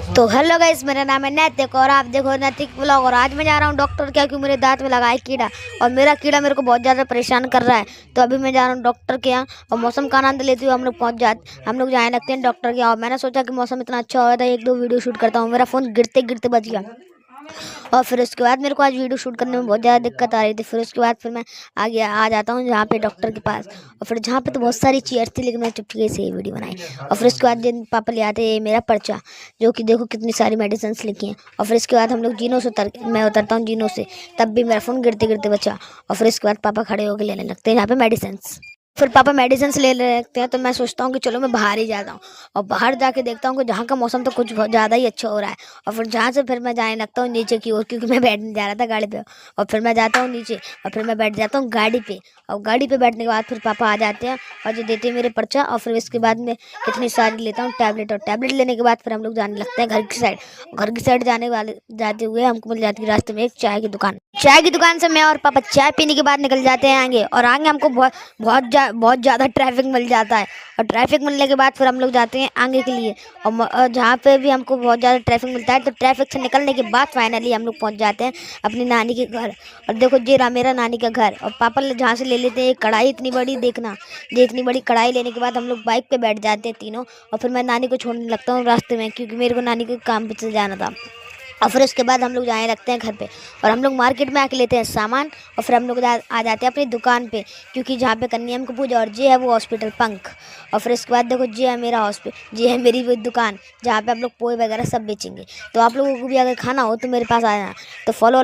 तो hello guys, मेरा नाम है नैतिक और आप देखो नैतिक ब्लॉग। और आज मैं जा रहा हूँ डॉक्टर क्या, क्योंकि मेरे दांत में लगा है कीड़ा और मेरा कीड़ा मेरे को बहुत ज़्यादा परेशान कर रहा है। तो अभी मैं जा रहा हूँ डॉक्टर के यहाँ और मौसम का आनंद लेते हुए हम लोग जाने लगते हैं डॉक्टर के यहाँ। और मैंने सोचा कि मौसम इतना अच्छा हुआ था, एक दो वीडियो शूट करता हूँ। मेरा फ़ोन गिरते गिरते बच गया और फिर उसके बाद मेरे को आज वीडियो शूट करने में बहुत ज़्यादा दिक्कत आ रही थी। फिर उसके बाद फिर मैं आ जाता हूँ जहाँ पे डॉक्टर के पास। और फिर जहाँ पे तो बहुत सारी चेयर्स थी, लेकिन मैं चुपके से ये वीडियो बनाई। और फिर उसके बाद जिन पापा ले आते हैं मेरा पर्चा, जो कि देखो कितनी सारी मेडिसिन लिखी हैं। और फिर इसके बाद हम लोग जीनों से मैं उतरता हूँ जीनों से, तब भी मेरा फ़ोन गिरते गिरते बचा। और फिर इसके बाद पापा खड़े होकर लेने लगते हैं यहाँ पे मेडिसिन। फिर पापा मेडिसिन ले लेते हैं, तो मैं सोचता हूँ कि चलो मैं बाहर ही जाता हूँ। और बाहर जाके देखता हूँ कि जहाँ का मौसम तो कुछ बहुत ज़्यादा ही अच्छा हो रहा है। और फिर जहाँ से फिर मैं जाने लगता हूँ नीचे की ओर, क्योंकि मैं बैठने जा रहा था गाड़ी पे। और फिर मैं जाता हूँ नीचे और फिर मैं बैठ जाता हूँ गाड़ी पे। और गाड़ी पे बैठने के बाद फिर पापा आ जाते हैं और जो देते हैं मेरे पर्चा। और फिर इसके बाद में कितनी सारी लेता हूँ टैबलेट, और टैबलेट लेने के बाद फिर हम लोग जाने लगते हैं घर की साइड। घर की साइड जाते हुए हमको मिल जाती है रास्ते में एक चाय की दुकान। चाय की दुकान से मैं और पापा चाय पीने के बाद निकल जाते हैं आगे। और आगे हमको बहुत ज़्यादा ट्रैफिक मिल जाता है। और ट्रैफिक मिलने के बाद फिर हम लोग जाते हैं आगे के लिए। और जहाँ पे भी हमको बहुत ज़्यादा ट्रैफिक मिलता है, तो ट्रैफिक से निकलने के बाद फाइनली हम लोग पहुँच जाते हैं अपनी नानी के घर। और देखो ये रहा मेरा नानी का घर। और पापा जहाँ से ले लेते हैं एक कढ़ाई इतनी बड़ी, देखना ये इतनी बड़ी कढ़ाई लेने के बाद हम लोग बाइक पे बैठ जाते हैं तीनों। और फिर मैं नानी को छोड़ने लगता हूँ रास्ते में, क्योंकि मेरे को नानी के काम पे से जाना था। और फिर उसके बाद हम लोग जाने लगते हैं घर पे। और हम लोग मार्केट में आके लेते हैं सामान। और फिर हम लोग आ जाते हैं अपनी दुकान पे, क्योंकि जहाँ पे करनी है हमको पूजा। और ये है वो हॉस्पिटल पंख। और फिर इसके बाद देखो ये है मेरा हॉस्पिटल, ये है मेरी वो दुकान जहाँ पे हम लोग पोए वगैरह सब बेचेंगे। तो आप लोगों को भी अगर खाना हो तो मेरे पास आ जाना। तो फॉलो